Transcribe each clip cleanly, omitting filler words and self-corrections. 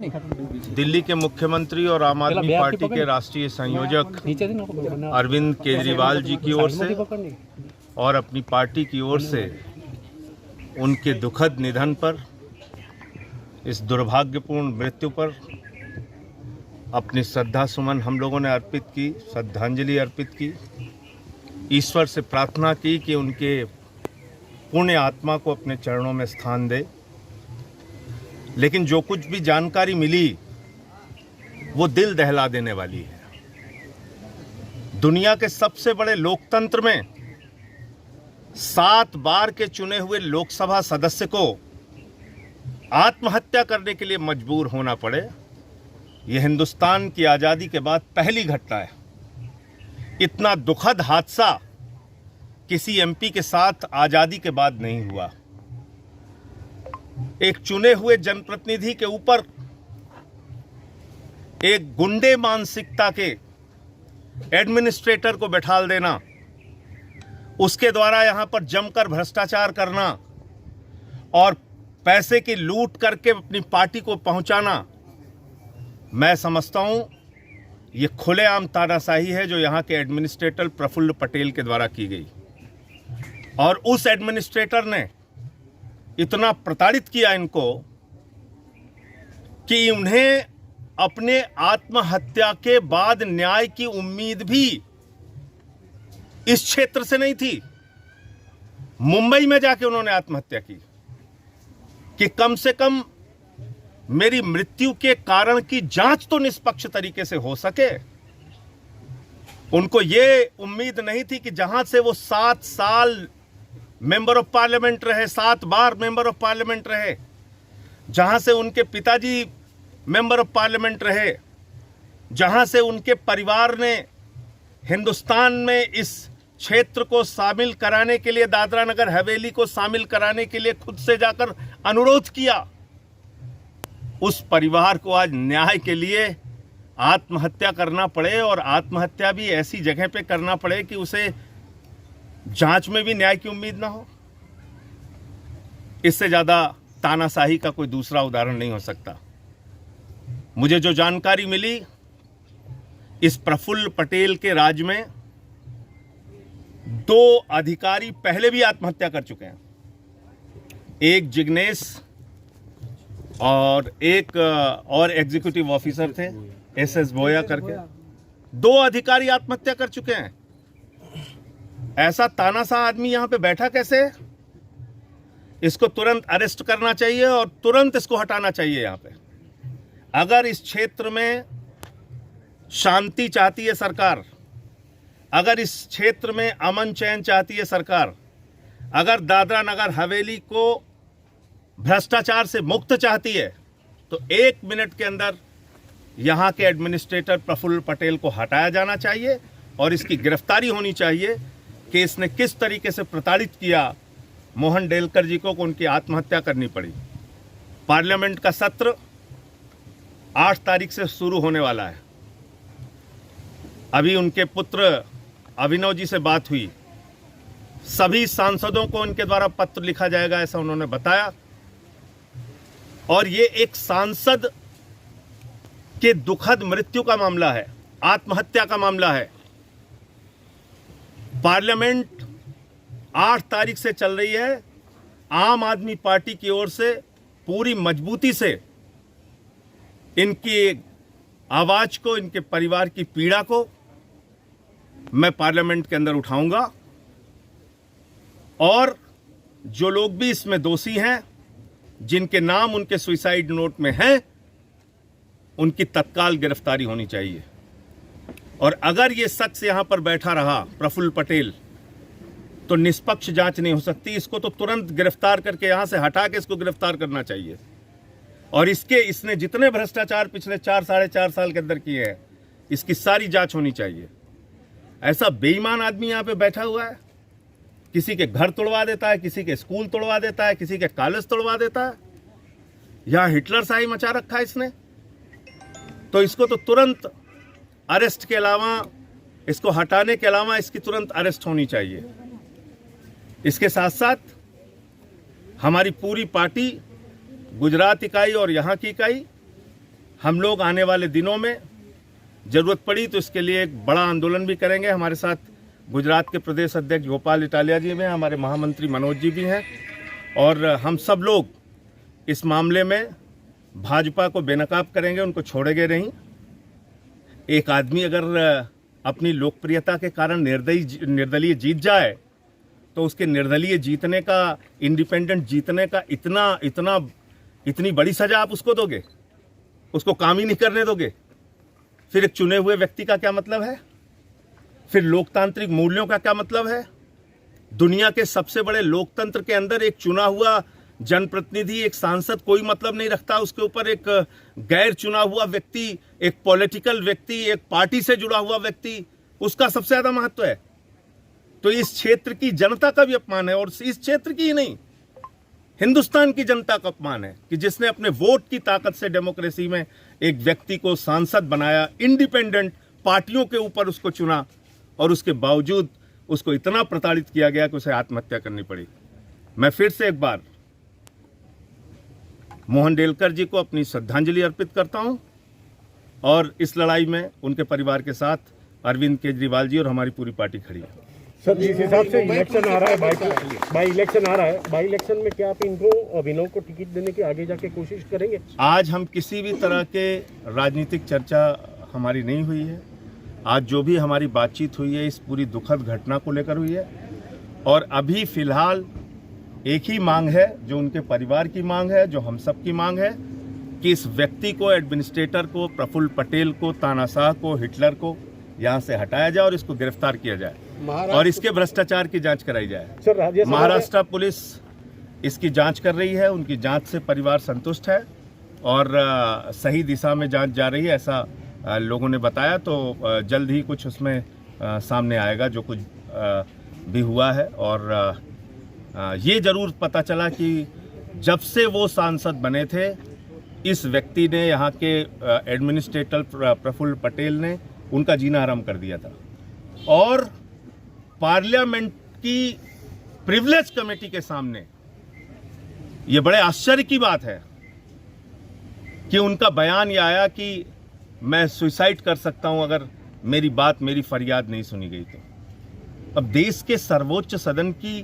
दिल्ली के मुख्यमंत्री और आम आदमी पार्टी के राष्ट्रीय संयोजक अरविंद केजरीवाल जी की ओर से और अपनी पार्टी की ओर से उनके दुखद निधन पर, इस दुर्भाग्यपूर्ण मृत्यु पर अपनी श्रद्धा सुमन हम लोगों ने अर्पित की, श्रद्धांजलि अर्पित की। ईश्वर से प्रार्थना की कि उनके पुण्य आत्मा को अपने चरणों में स्थान दे। लेकिन जो कुछ भी जानकारी मिली वो दिल दहला देने वाली है। दुनिया के सबसे बड़े लोकतंत्र में 7 बार के चुने हुए लोकसभा सदस्य को आत्महत्या करने के लिए मजबूर होना पड़े, यह हिंदुस्तान की आज़ादी के बाद पहली घटना है। इतना दुखद हादसा किसी एमपी के साथ आज़ादी के बाद नहीं हुआ। एक चुने हुए जनप्रतिनिधि के ऊपर एक गुंडे मानसिकता के एडमिनिस्ट्रेटर को बैठाल देना, उसके द्वारा यहां पर जमकर भ्रष्टाचार करना और पैसे की लूट करके अपनी पार्टी को पहुंचाना, मैं समझता हूं ये खुलेआम तानाशाही है जो यहां के एडमिनिस्ट्रेटर प्रफुल्ल पटेल के द्वारा की गई। और उस एडमिनिस्ट्रेटर ने इतना प्रताड़ित किया इनको कि उन्हें अपने आत्महत्या के बाद न्याय की उम्मीद भी इस क्षेत्र से नहीं थी। मुंबई में जाके उन्होंने आत्महत्या की कि कम से कम मेरी मृत्यु के कारण की जांच तो निष्पक्ष तरीके से हो सके। उनको यह उम्मीद नहीं थी कि जहां से वो 7 साल मेंबर ऑफ पार्लियामेंट रहे, 7 बार मेंबर ऑफ पार्लियामेंट रहे, जहां से उनके पिताजी मेंबर ऑफ पार्लियामेंट रहे, जहां से उनके परिवार ने हिंदुस्तान में इस क्षेत्र को शामिल कराने के लिए, दादरा नगर हवेली को शामिल कराने के लिए खुद से जाकर अनुरोध किया, उस परिवार को आज न्याय के लिए आत्महत्या करना पड़े और आत्महत्या भी ऐसी जगह पे करना पड़े कि उसे जांच में भी न्याय की उम्मीद ना हो। इससे ज्यादा तानाशाही का कोई दूसरा उदाहरण नहीं हो सकता। मुझे जो जानकारी मिली, इस प्रफुल्ल पटेल के राज में 2 अधिकारी पहले भी आत्महत्या कर चुके हैं। एक जिग्नेश और एक और एग्जीक्यूटिव ऑफिसर थे, SS बोया करके, 2 अधिकारी आत्महत्या कर चुके हैं। ऐसा तानाशाह आदमी यहां पे बैठा कैसे? इसको तुरंत अरेस्ट करना चाहिए और तुरंत इसको हटाना चाहिए यहां पे। अगर इस क्षेत्र में शांति चाहती है सरकार, अगर इस क्षेत्र में अमन चैन चाहती है सरकार, अगर दादरा नगर हवेली को भ्रष्टाचार से मुक्त चाहती है, तो 1 मिनट के अंदर यहां के एडमिनिस्ट्रेटर प्रफुल्ल पटेल को हटाया जाना चाहिए और इसकी गिरफ्तारी होनी चाहिए कि इसने किस तरीके से प्रताड़ित किया मोहन डेलकर जी को उनकी आत्महत्या करनी पड़ी। पार्लियामेंट का सत्र 8 तारीख से शुरू होने वाला है। अभी उनके पुत्र अभिनव जी से बात हुई, सभी सांसदों को उनके द्वारा पत्र लिखा जाएगा, ऐसा उन्होंने बताया। और ये एक सांसद के दुखद मृत्यु का मामला है, आत्महत्या का मामला है। पार्लियामेंट 8 तारीख से चल रही है। आम आदमी पार्टी की ओर से पूरी मजबूती से इनकी आवाज को, इनके परिवार की पीड़ा को मैं पार्लियामेंट के अंदर उठाऊंगा और जो लोग भी इसमें दोषी हैं, जिनके नाम उनके सुसाइड नोट में हैं, उनकी तत्काल गिरफ्तारी होनी चाहिए। और अगर ये शख्स यहां पर बैठा रहा प्रफुल्ल पटेल, तो निष्पक्ष जांच नहीं हो सकती। इसको तो तुरंत गिरफ्तार करके यहां से हटा के इसको गिरफ्तार करना चाहिए। और इसने जितने भ्रष्टाचार पिछले 4-4.5 साल के अंदर किए हैं, इसकी सारी जांच होनी चाहिए। ऐसा बेईमान आदमी यहां पे बैठा हुआ है, किसी के घर तोड़वा देता है, किसी के स्कूल तोड़वा देता है, किसी के कॉलेज तोड़वा देता है। यहां हिटलर शाही मचा रखा है इसने। तो इसको तो तुरंत अरेस्ट के अलावा, इसको हटाने के अलावा इसकी तुरंत अरेस्ट होनी चाहिए। इसके साथ साथ हमारी पूरी पार्टी, गुजरात इकाई और यहाँ की इकाई हम लोग आने वाले दिनों में जरूरत पड़ी तो इसके लिए एक बड़ा आंदोलन भी करेंगे। हमारे साथ गुजरात के प्रदेश अध्यक्ष गोपाल इटालिया जी में, हमारे महामंत्री मनोज जी भी हैं, और हम सब लोग इस मामले में भाजपा को बेनकाब करेंगे, उनको छोड़ेंगे नहीं। एक आदमी अगर अपनी लोकप्रियता के कारण निर्दलीय जीत जाए तो उसके निर्दलीय जीतने का, इंडिपेंडेंट जीतने का इतनी बड़ी सजा आप उसको दोगे? उसको काम ही नहीं करने दोगे? फिर एक चुने हुए व्यक्ति का क्या मतलब है? फिर लोकतांत्रिक मूल्यों का क्या मतलब है? दुनिया के सबसे बड़े लोकतंत्र के अंदर एक चुना हुआ जनप्रतिनिधि, एक सांसद कोई मतलब नहीं रखता, उसके ऊपर एक गैर चुना हुआ व्यक्ति, एक पॉलिटिकल व्यक्ति, एक पार्टी से जुड़ा हुआ व्यक्ति, उसका सबसे ज्यादा महत्व है। तो इस क्षेत्र की जनता का भी अपमान है, और इस क्षेत्र की ही नहीं, हिंदुस्तान की जनता का अपमान है कि जिसने अपने वोट की ताकत से डेमोक्रेसी में एक व्यक्ति को सांसद बनाया, इंडिपेंडेंट पार्टियों के ऊपर उसको चुना, और उसके बावजूद उसको इतना प्रताड़ित किया गया कि उसे आत्महत्या करनी पड़ी। मैं फिर से एक बार मोहन डेलकर जी को अपनी श्रद्धांजलि अर्पित करता हूं, और इस लड़ाई में उनके परिवार के साथ अरविंद केजरीवाल जी और हमारी पूरी पार्टी खड़ी है। सर, जिस हिसाब से इलेक्शन आ रहा है, बाई इलेक्शन आ रहा है, बाई इलेक्शन में क्या आप इनको, अभिनव को टिकट देने की आगे जाके कोशिश करेंगे? आज हम किसी भी तरह के राजनीतिक चर्चा हमारी नहीं हुई है। आज जो भी हमारी बातचीत हुई है इस पूरी दुखद घटना को लेकर हुई है, और अभी फिलहाल एक ही मांग है जो उनके परिवार की मांग है, जो हम सब की मांग है, कि इस व्यक्ति को, एडमिनिस्ट्रेटर को, प्रफुल्ल पटेल को, तानाशाह को, हिटलर को यहाँ से हटाया जाए और इसको गिरफ्तार किया जाए और इसके भ्रष्टाचार की जांच कराई जाए। सर, महाराष्ट्र पुलिस इसकी जांच कर रही है, उनकी जांच से परिवार संतुष्ट है और सही दिशा में जांच जा रही है, ऐसा लोगों ने बताया। तो जल्द ही कुछ उसमें सामने आएगा जो कुछ भी हुआ है। और ये जरूर पता चला कि जब से वो सांसद बने थे, इस व्यक्ति ने, यहाँ के एडमिनिस्ट्रेटर प्रफुल्ल पटेल ने उनका जीना हराम कर दिया था। और पार्लियामेंट की प्रिविलेज कमेटी के सामने ये बड़े आश्चर्य की बात है कि उनका बयान ये आया कि मैं सुसाइड कर सकता हूं अगर मेरी बात, मेरी फरियाद नहीं सुनी गई तो। अब देश के सर्वोच्च सदन की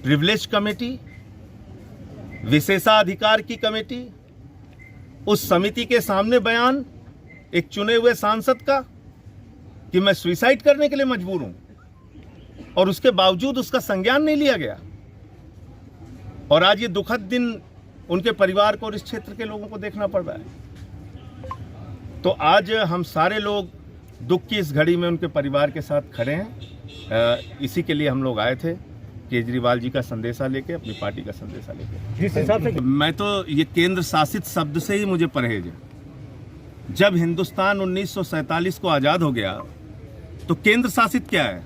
प्रिविलेज कमेटी, विशेषाधिकार की कमेटी, उस समिति के सामने बयान एक चुने हुए सांसद का कि मैं सुसाइड करने के लिए मजबूर हूं, और उसके बावजूद उसका संज्ञान नहीं लिया गया। और आज ये दुखद दिन उनके परिवार को और इस क्षेत्र के लोगों को देखना पड़ रहा है। तो आज हम सारे लोग दुख की इस घड़ी में उनके परिवार के साथ खड़े हैं। इसी के लिए हम लोग आए थे, केजरीवाल जी का संदेशा लेके, अपनी पार्टी का संदेशा लेके। जिस हिसाब से मैं तो ये केंद्र शासित शब्द से ही मुझे परहेज है। जब हिंदुस्तान 1947 को आजाद हो गया तो केंद्र शासित क्या है?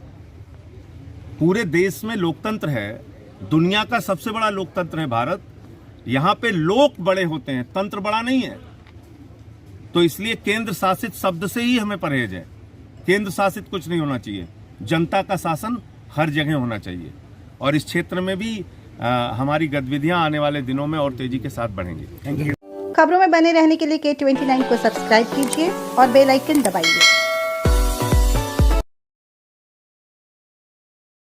पूरे देश में लोकतंत्र है, दुनिया का सबसे बड़ा लोकतंत्र है भारत। यहां पे लोक बड़े होते हैं, तंत्र बड़ा नहीं है। तो इसलिए केंद्र शासित शब्द से ही हमें परहेज है। केंद्र शासित कुछ नहीं होना चाहिए, जनता का शासन हर जगह होना चाहिए। और इस क्षेत्र में भी हमारी गतिविधियां आने वाले दिनों में और तेजी के साथ बढ़ेंगी। Thank you. खबरों में बने रहने के लिए K29 को सब्सक्राइब कीजिए और बेल आइकन दबाइए।